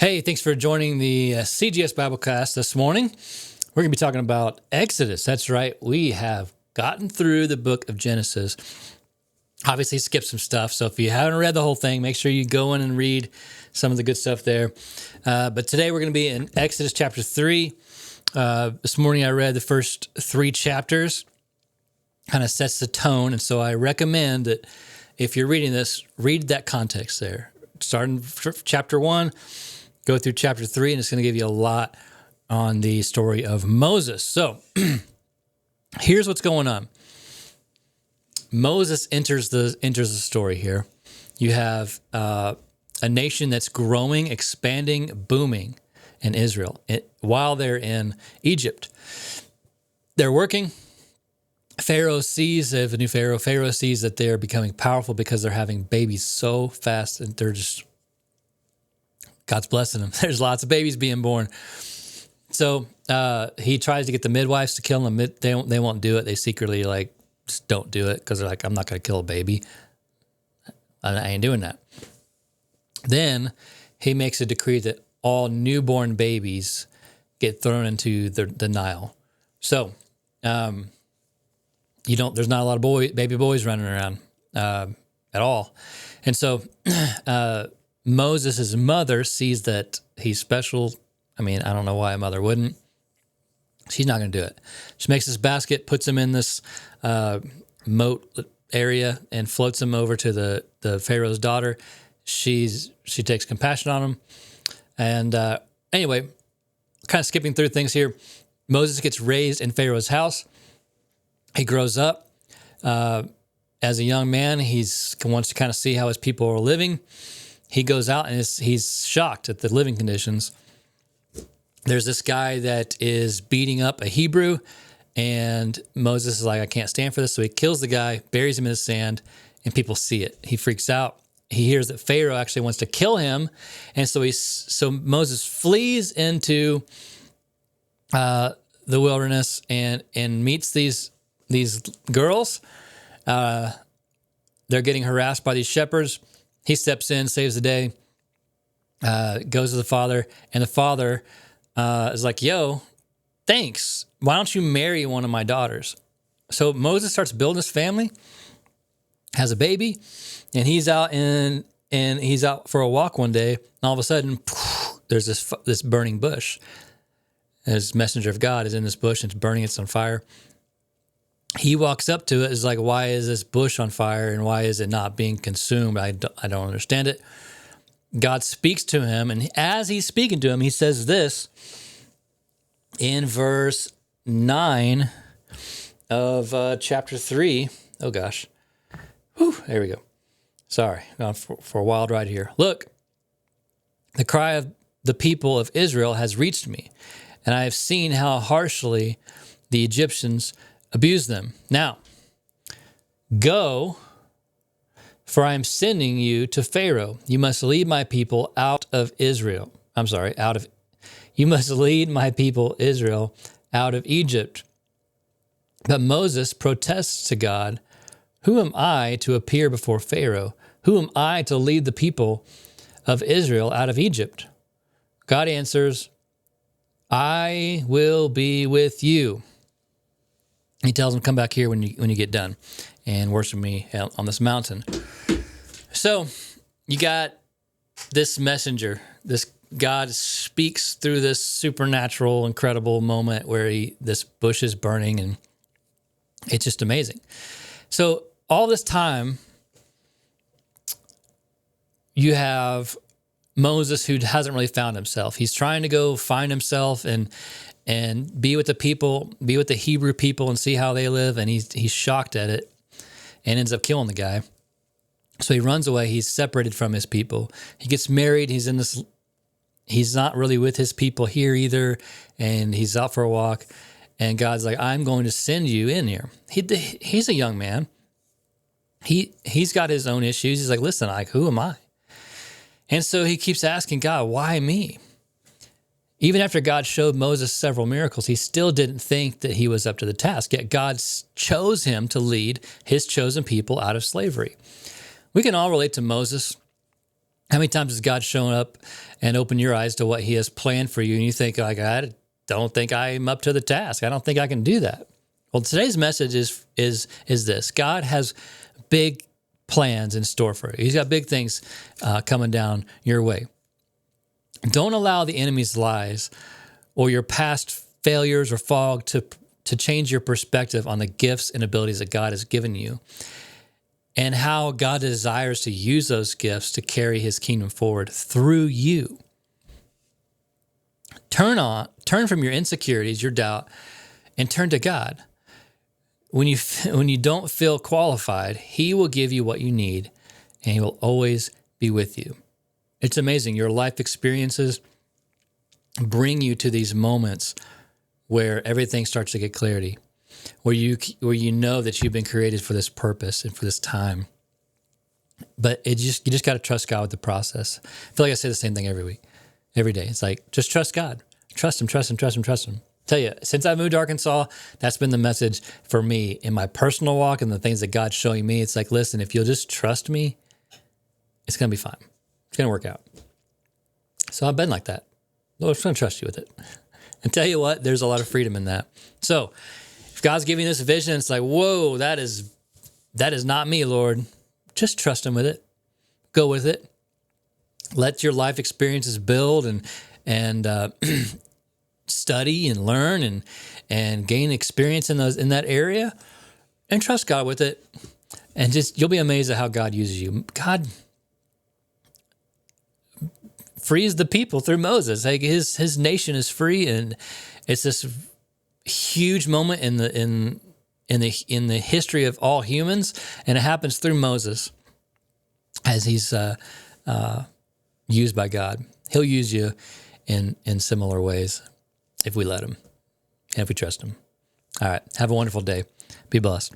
Hey, thanks for joining the CGS Biblecast this morning. We're going to be talking about Exodus. That's right. We have gotten through the book of Genesis. Obviously, skip some stuff. So if you haven't read the whole thing, make sure you go in and read some of the good stuff there. But today we're going to be in Exodus chapter 3. This morning I read the first 3 chapters. Kind of sets the tone. And so I recommend that if you're reading this, read that context there. Start in chapter 1. Go through chapter 3, and it's going to give you a lot on the story of Moses. So here's what's going on. Moses enters the story here. You have a nation that's growing, expanding, booming in Israel while they're in Egypt. They're working. Pharaoh sees, they have a new Pharaoh. Pharaoh sees that they're becoming powerful because they're having babies so fast, and they're just... God's blessing them. There's lots of babies being born. So he tries to get the midwives to kill them. They won't do it. They secretly just don't do it because they're like, I'm not going to kill a baby. I ain't doing that. Then he makes a decree that all newborn babies get thrown into the Nile. So there's not a lot of baby boys running around at all. And so Moses' mother sees that he's special. I mean, I don't know why a mother wouldn't. She's not going to do it. She makes this basket, puts him in this moat area, and floats him over to the Pharaoh's daughter. She takes compassion on him. And anyway, kind of skipping through things here. Moses gets raised in Pharaoh's house. He grows up. As a young man, he wants to kind of see how his people are living. He goes out and he's shocked at the living conditions. There's this guy that is beating up a Hebrew, and Moses is like, I can't stand for this. So he kills the guy, buries him in the sand, and people see it. He freaks out. He hears that Pharaoh actually wants to kill him, and so Moses flees into the wilderness and meets these girls. They're getting harassed by these shepherds. He steps in, saves the day, goes to the father, and the father is like, yo, thanks. Why don't you marry one of my daughters? So Moses starts building his family, has a baby, and he's out he's out for a walk one day, and all of a sudden, there's this burning bush. This messenger of God is in this bush, and it's burning, it's on fire. He walks up to it, is like, why is this bush on fire and why is it not being consumed? I don't understand it. God speaks to him, and as he's speaking to him, he says this in verse 9 of chapter 3. Oh, gosh. Whew, there we go. Sorry, going for a wild ride here. Look, the cry of the people of Israel has reached me, and I have seen how harshly the Egyptians abuse them. Now, go, for I am sending you to Pharaoh. You must lead my people out of Israel. You must lead my people Israel out of Egypt. But Moses protests to God, who am I to appear before Pharaoh? Who am I to lead the people of Israel out of Egypt? God answers, I will be with you. He tells him, come back here when you get done and worship me on this mountain. So you got this messenger. This God speaks through this supernatural, incredible moment where this bush is burning, and it's just amazing. So all this time, you have Moses who hasn't really found himself. He's trying to go find himself and be with the people, be with the Hebrew people and see how they live. And he's shocked at it and ends up killing the guy. So he runs away. He's separated from his people. He gets married. He's not really with his people here either. And he's out for a walk. And God's like, I'm going to send you in here. He's a young man. He's got his own issues. He's like, listen, who am I? And so he keeps asking God, why me? Even after God showed Moses several miracles, he still didn't think that he was up to the task. Yet God chose him to lead his chosen people out of slavery. We can all relate to Moses. How many times has God shown up and opened your eyes to what he has planned for you? And you think, like, I don't think I'm up to the task. I don't think I can do that. Well, today's message is this. God has big plans in store for you. He's got big things coming down your way. Don't allow the enemy's lies or your past failures or fog to change your perspective on the gifts and abilities that God has given you and how God desires to use those gifts to carry his kingdom forward through you. Turn from your insecurities, your doubt, and turn to God. When you don't feel qualified, he will give you what you need, and he will always be with you. It's amazing. Your life experiences bring you to these moments where everything starts to get clarity, where you know that you've been created for this purpose and for this time. But you just got to trust God with the process. I feel like I say the same thing every week, every day. It's like, just trust God. Trust him, trust him, trust him, trust him. Tell you, since I moved to Arkansas, that's been the message for me in my personal walk and the things that God's showing me. It's like, listen, if you'll just trust me, it's going to be fine. It's going to work out. So I've been like that. Lord, I'm just going to trust you with it. And tell you what, there's a lot of freedom in that. So if God's giving us a vision, it's like, whoa, that is not me, Lord. Just trust him with it. Go with it. Let your life experiences build and study and learn and gain experience in that area, and trust God with it. And just, you'll be amazed at how God uses you. God frees the people through Moses. Like his nation is free, and it's this huge moment in the history of all humans, and it happens through Moses as he's used by God. He'll use you in similar ways if we let him and if we trust him. All right. Have a wonderful day. Be blessed.